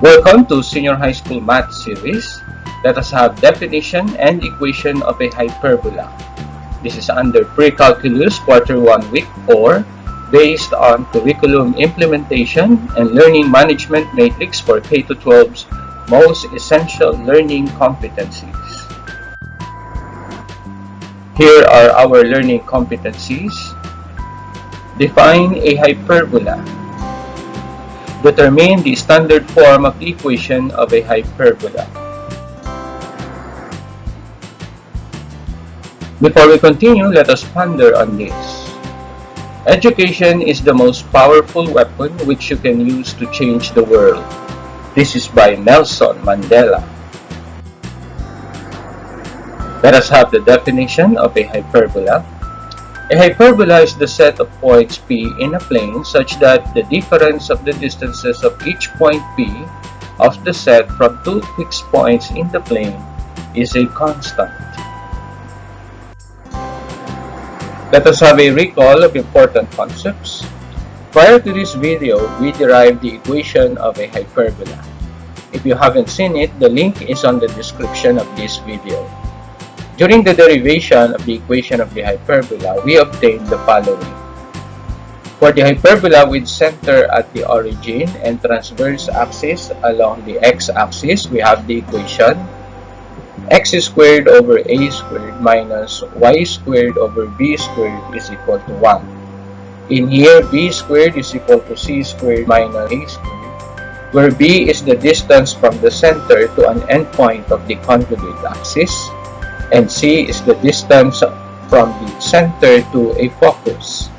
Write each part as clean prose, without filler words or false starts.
Welcome to Senior High School Math Series. Let us have definition and equation of a hyperbola. This is under PreCalculus Q1 Week 4 based on curriculum implementation and learning management matrix for K-12's most essential learning competencies. Here are our learning competencies. Define a hyperbola. Determine the standard form of the equation of a hyperbola. Before we continue, let us ponder on this. Education is the most powerful weapon which you can use to change the world. This is by Nelson Mandela. Let us have the definition of a hyperbola. A hyperbola is the set of points P in a plane such that the difference of the distances of each point P of the set from two fixed points in the plane is a constant. Let us have a recall of important concepts. Prior to this video, we derived the equation of a hyperbola. If you haven't seen it, the link is on the description of this video. During the derivation of the equation of the hyperbola, we obtained the following. For the hyperbola with center at the origin and transverse axis along the x-axis, we have the equation x squared over a squared minus y squared over b squared is equal to 1. In here, b squared is equal to c squared minus a squared, where b is the distance from the center to an endpoint of the conjugate axis, and c is the distance from the center to a focus,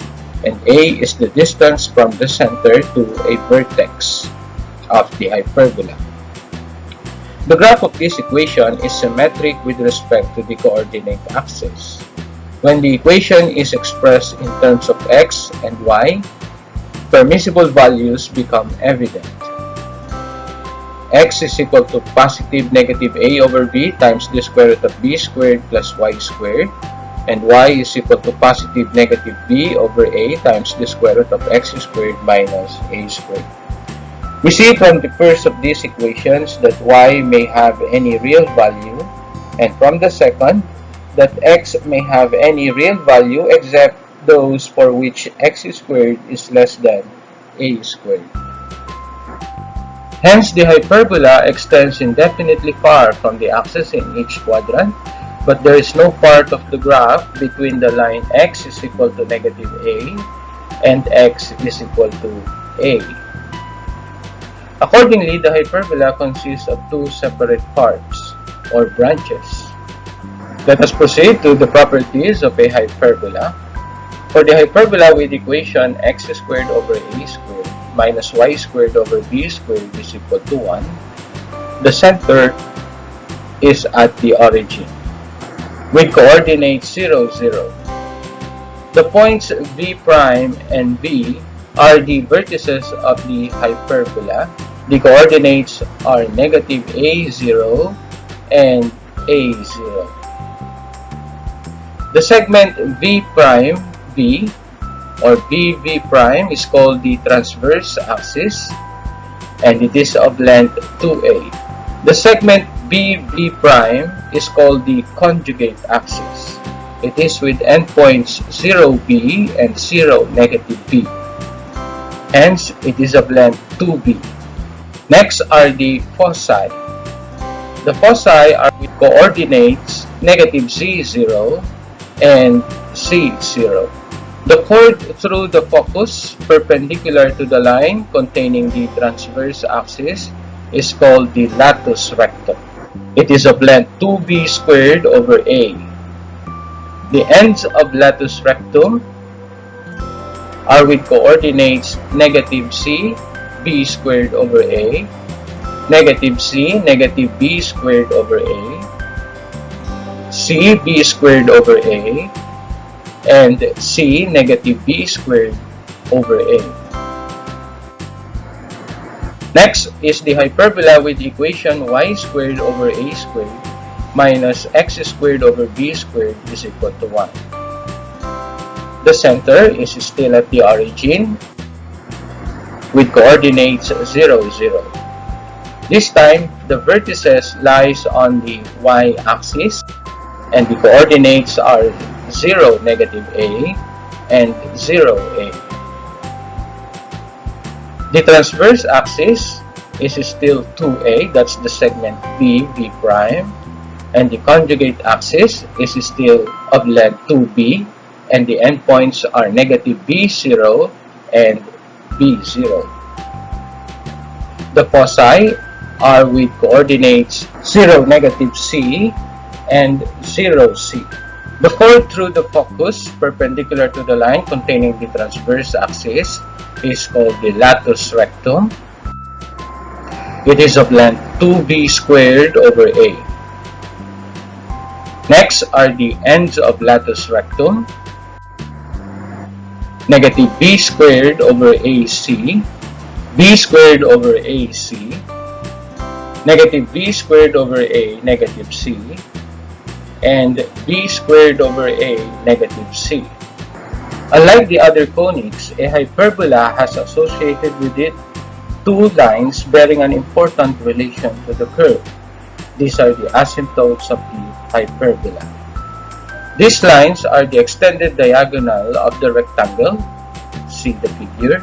and a is the distance from the center to a vertex of the hyperbola. The graph of this equation is symmetric with respect to the coordinate axis. When the equation is expressed in terms of x and y, permissible values become evident. X is equal to positive negative a over b times the square root of b squared plus y squared, and y is equal to positive negative b over a times the square root of x squared minus a squared. We see from the first of these equations that y may have any real value, and from the second that x may have any real value except those for which x squared is less than a squared. Hence, the hyperbola extends indefinitely far from the axis in each quadrant, but there is no part of the graph between the line x is equal to negative a and x is equal to a. Accordingly, the hyperbola consists of two separate parts, or branches. Let us proceed to the properties of a hyperbola. For the hyperbola with equation x squared over a squared minus y squared over b squared is equal to 1, the center is at the origin, with coordinates 0, 0. The points v prime and b are the vertices of the hyperbola. The coordinates are negative a0 and a0. The segment v prime v or BV prime is called the transverse axis, and it is of length 2a. The segment BB prime is called the conjugate axis. It is with endpoints 0b and 0 negative b. Hence, it is of length 2b. Next are the foci. The foci are with coordinates negative c0 and c0. The chord through the focus perpendicular to the line containing the transverse axis is called the latus rectum. It is of length 2b squared over a. The ends of latus rectum are with coordinates negative c, b squared over a, negative c, negative b squared over a, c, b squared over a, and c, negative b squared over a. Next is the hyperbola with equation y squared over a squared minus x squared over b squared is equal to 1. The center is still at the origin with coordinates 0, 0. This time, the vertices lies on the y-axis and the coordinates are 0, negative a and 0, a. The transverse axis is still 2a, that's the segment B, V prime, and the conjugate axis is still of length 2b, and the endpoints are negative b0 and b0. The foci are with coordinates 0, negative c and 0, c. The chord through the focus perpendicular to the line containing the transverse axis is called the latus rectum. It is of length 2b squared over a. Next are the ends of latus rectum. Negative b squared over ac, b squared over ac, negative b squared over a, negative c, and b squared over a, negative c. Unlike the other conics, a hyperbola has associated with it two lines bearing an important relation to the curve. These are the asymptotes of the hyperbola. These lines are the extended diagonal of the rectangle, see the figure,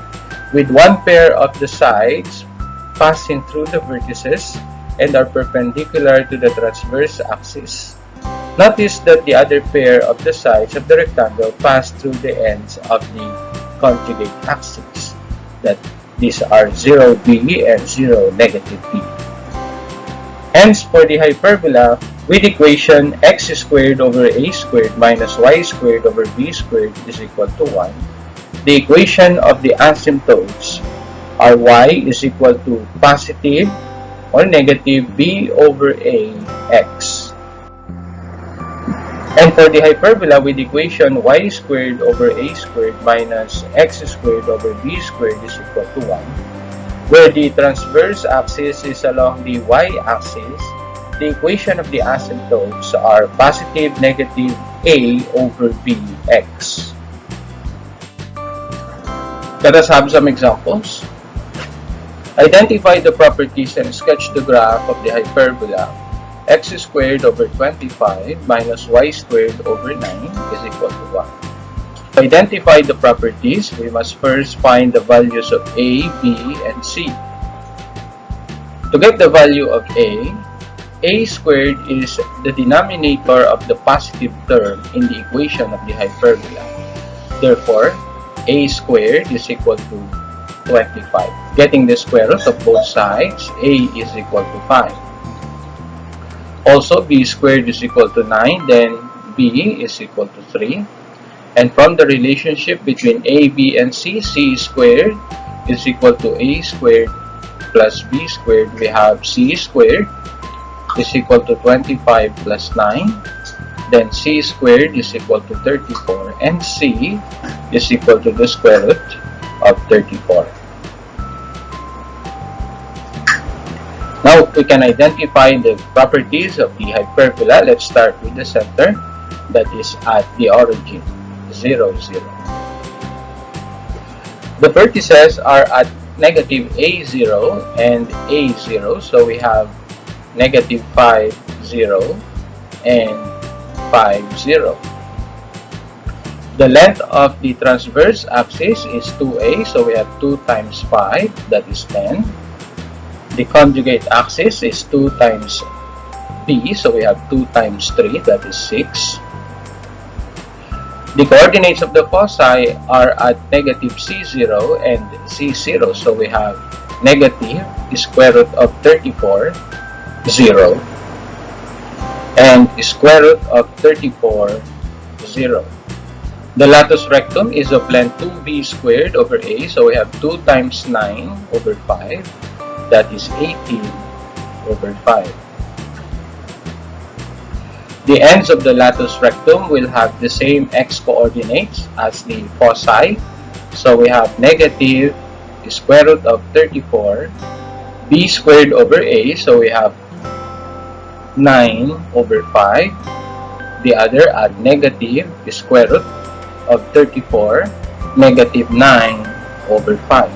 with one pair of the sides passing through the vertices and are perpendicular to the transverse axis. Notice that the other pair of the sides of the rectangle pass through the ends of the conjugate axis, that these are 0b and 0, negative b. Hence, for the hyperbola, with equation x squared over a squared minus y squared over b squared is equal to 1, the equation of the asymptotes are y is equal to positive or negative b over a x. And for the hyperbola with equation y squared over a squared minus x squared over b squared is equal to 1, where the transverse axis is along the y-axis, the equation of the asymptotes are positive negative a over bx. Let us have some examples. Identify the properties and sketch the graph of the hyperbola x squared over 25 minus y squared over 9 is equal to 1. To identify the properties, we must first find the values of a, b, and c. To get the value of a squared is the denominator of the positive term in the equation of the hyperbola. Therefore, a squared is equal to 25. Getting the square root of both sides, a is equal to 5. Also, b squared is equal to 9, then b is equal to 3. And from the relationship between a, b, and c squared is equal to a squared plus b squared, we have c squared is equal to 25 plus 9. Then c squared is equal to 34, and c is equal to the square root of 34. Now, we can identify the properties of the hyperbola. Let's start with the center, that is at the origin, 0, 0. The vertices are at negative a0 and a0, so we have negative 5, 0 and 5, 0. The length of the transverse axis is 2a, so we have 2 times 5, that is 10. The conjugate axis is 2 times b, so we have 2 times 3, that is 6. The coordinates of the foci are at negative c0 and c0, so we have negative square root of 34, 0, and square root of 34, 0. The latus rectum is of length 2b squared over a, so we have 2 times 9 over 5, that is 18 over 5. The ends of the latus rectum will have the same x coordinates as the foci, so we have negative square root of 34, b squared over a, so we have 9 over 5, the other at negative square root of 34, negative 9 over 5.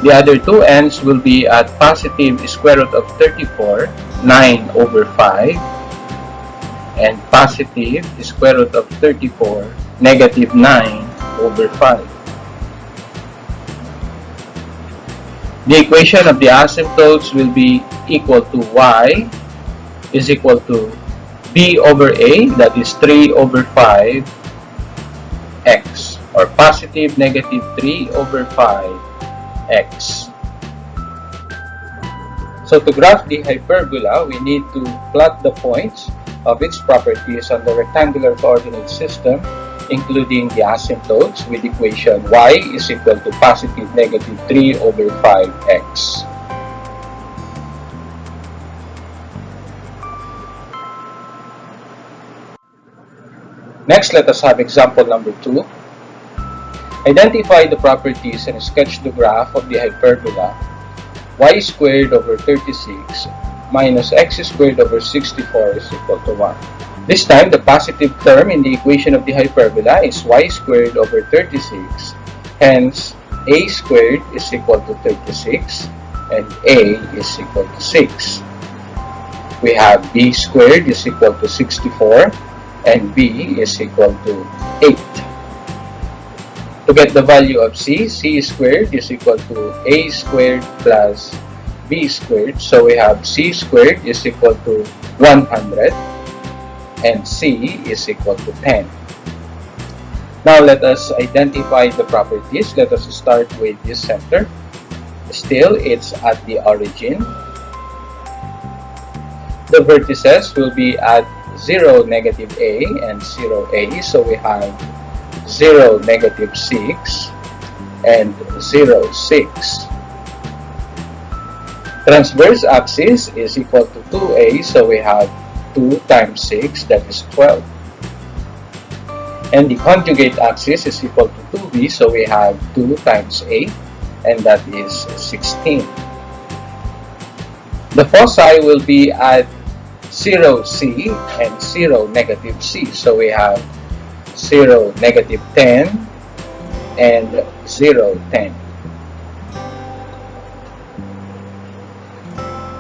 The other two ends will be at positive square root of 34, 9 over 5, and positive square root of 34, negative 9 over 5. The equation of the asymptotes will be equal to y is equal to b over a, that is 3 over 5 x, or positive negative 3 over 5 x. So to graph the hyperbola, we need to plot the points of its properties on the rectangular coordinate system, including the asymptotes, with equation y is equal to positive negative 3 over 5x. Next, let us have example number 2. Identify the properties and sketch the graph of the hyperbola y squared over 36 minus x squared over 64 is equal to 1. This time, the positive term in the equation of the hyperbola is y squared over 36. Hence, a squared is equal to 36 and a is equal to 6. We have b squared is equal to 64 and b is equal to 8. To get the value of c squared is equal to a squared plus b squared. So we have c squared is equal to 100 and c is equal to 10. Now let us identify the properties. Let us start with this center. Still, it's at the origin. The vertices will be at 0, negative a and 0, a. So we have 0, negative 6 and 0, 6. Transverse axis is equal to 2a, so we have 2 times 6, that is 12. And the conjugate axis is equal to 2b, so we have 2 times 8, and that is 16. The foci will be at 0, c and 0, negative c, so we have 0, negative 10 and 0, 10.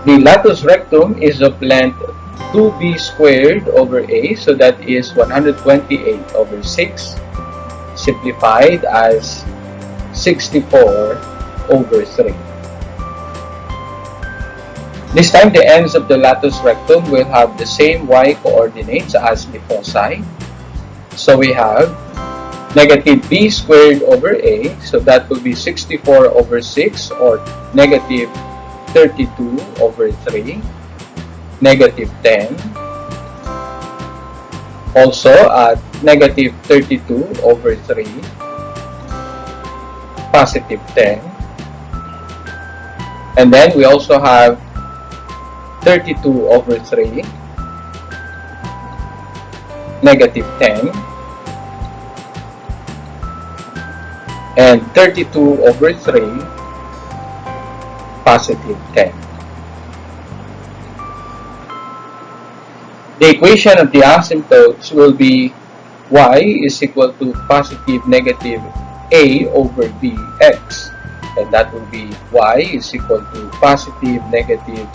The latus rectum is of length 2b squared over a, so that is 128 over 6, simplified as 64 over 3. This time, the ends of the latus rectum will have the same y coordinates as the foci. So we have negative b squared over a, so that will be 64 over 6, or negative 32 over 3, negative 10. Also at negative 32 over 3, positive 10. And then we also have 32 over 3, negative 10, and 32 over 3, positive 10. The equation of the asymptotes will be y is equal to positive negative a over bx, and that will be y is equal to positive negative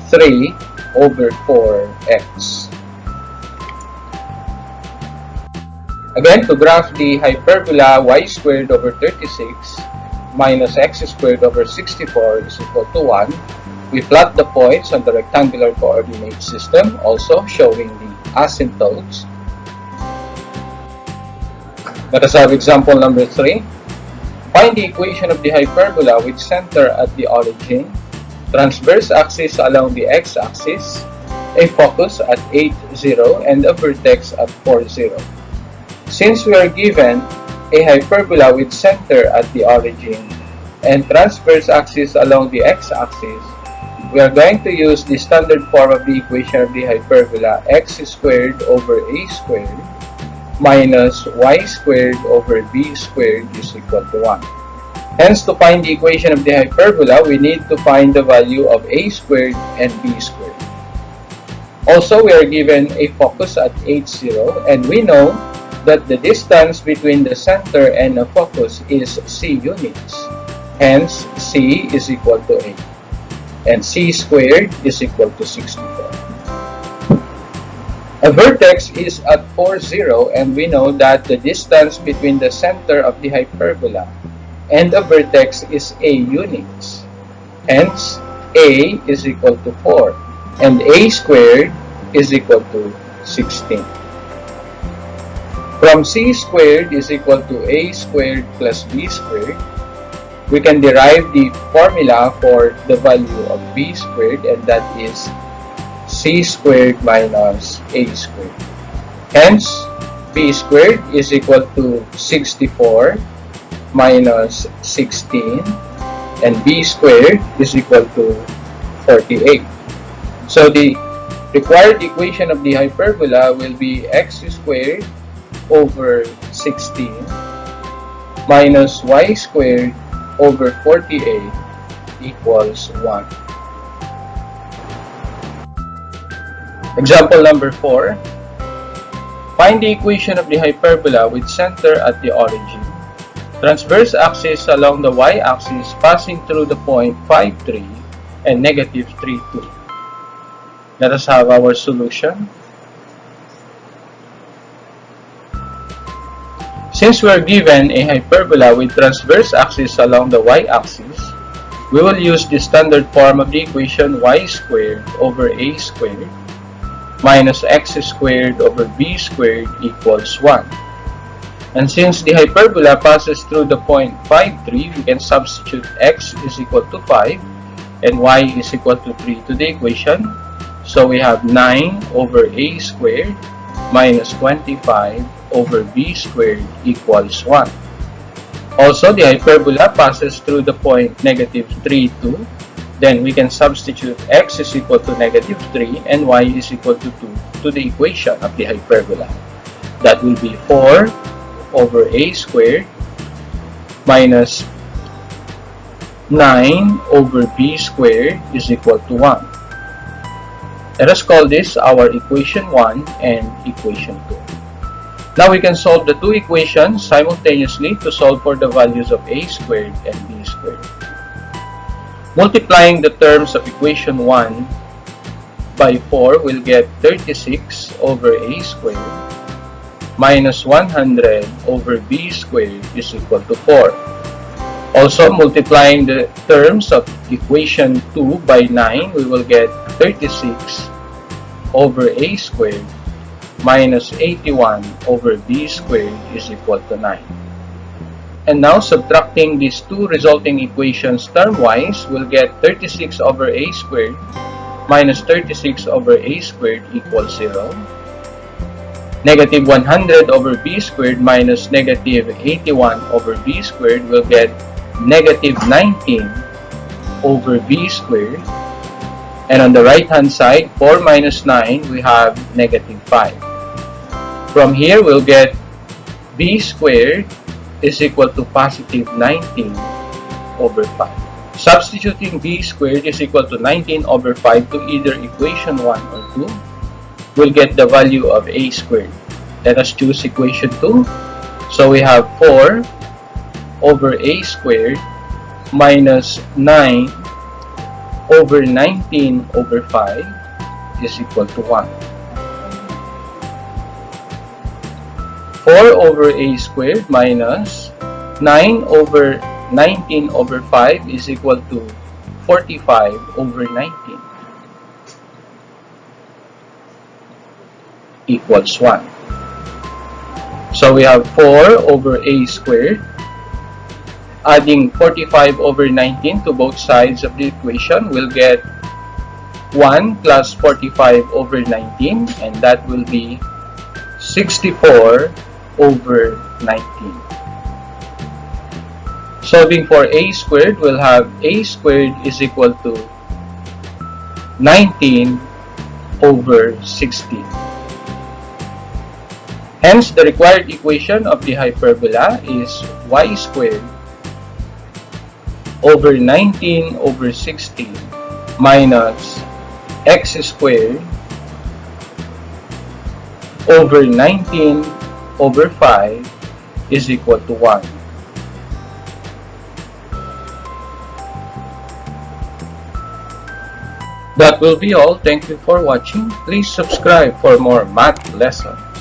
3 over 4x. Again, to graph the hyperbola y squared over 36 minus x squared over 64 is equal to 1, we plot the points on the rectangular coordinate system, also showing the asymptotes. Let us have example number 3. Find the equation of the hyperbola with center at the origin, transverse axis along the x-axis, a focus at 8, 0, and a vertex at 4, 0. Since we are given a hyperbola with center at the origin and transverse axis along the x-axis, we are going to use the standard form of the equation of the hyperbola x squared over a squared minus y squared over b squared is equal to 1. Hence, to find the equation of the hyperbola, we need to find the value of a squared and b squared. Also, we are given a focus at 8, 0, and we know that the distance between the center and the focus is c units. Hence, C is equal to 8. And C squared is equal to 64. A vertex is at 4, 0, and we know that the distance between the center of the hyperbola and the vertex is A units. Hence, A is equal to 4, and A squared is equal to 16. From C squared is equal to A squared plus B squared, we can derive the formula for the value of B squared, and that is C squared minus A squared. Hence, B squared is equal to 64 minus 16, and B squared is equal to 48. So the required equation of the hyperbola will be x squared over 16 minus y squared over 48 equals 1. Example number 4. Find the equation of the hyperbola with center at the origin. Transverse axis along the y-axis passing through the point 5, 3 and negative 3, 2. Let us have our solution. Since we are given a hyperbola with transverse axis along the y-axis, we will use the standard form of the equation y squared over a squared minus x squared over b squared equals 1. And since the hyperbola passes through the point 5, 3, we can substitute x is equal to 5 and y is equal to 3 to the equation. So we have 9 over a squared minus 25 over b squared equals 1. Also, the hyperbola passes through the point negative 3, 2. Then we can substitute x is equal to negative 3 and y is equal to 2 to the equation of the hyperbola. That will be 4 over a squared minus 9 over b squared is equal to 1. Let us call this our equation 1 and equation 2. Now we can solve the two equations simultaneously to solve for the values of a squared and b squared. Multiplying the terms of equation 1 by 4 will get 36 over a squared minus 100 over b squared is equal to 4. Also, multiplying the terms of equation 2 by 9, we will get 36 over a squared minus 81 over b squared is equal to 9. And now, subtracting these two resulting equations term-wise, we'll get 36 over a squared minus 36 over a squared equals 0. Negative 100 over b squared minus negative 81 over b squared will get negative 19 over b squared. And on the right-hand side, 4 minus 9, we have negative 5. From here, we'll get b squared is equal to positive 19 over 5. Substituting b squared is equal to 19 over 5 to either equation 1 or 2, we'll get the value of a squared. Let us choose equation 2. So we have 4 over a squared minus 9 over 19 over 5 is equal to 1. 4 over a squared minus 9 over 19 over 5 is equal to 45 over 19 equals 1. So we have 4 over a squared. Adding 45 over 19 to both sides of the equation, we'll get 1 plus 45 over 19, and that will be 64 over 19. Solving for a squared, we'll have a squared is equal to 19 over 16. Hence, the required equation of the hyperbola is y squared over 19 over 16 minus x squared over 19 over 5 is equal to 1. That will be all. Thank you for watching. Please subscribe for more math lessons.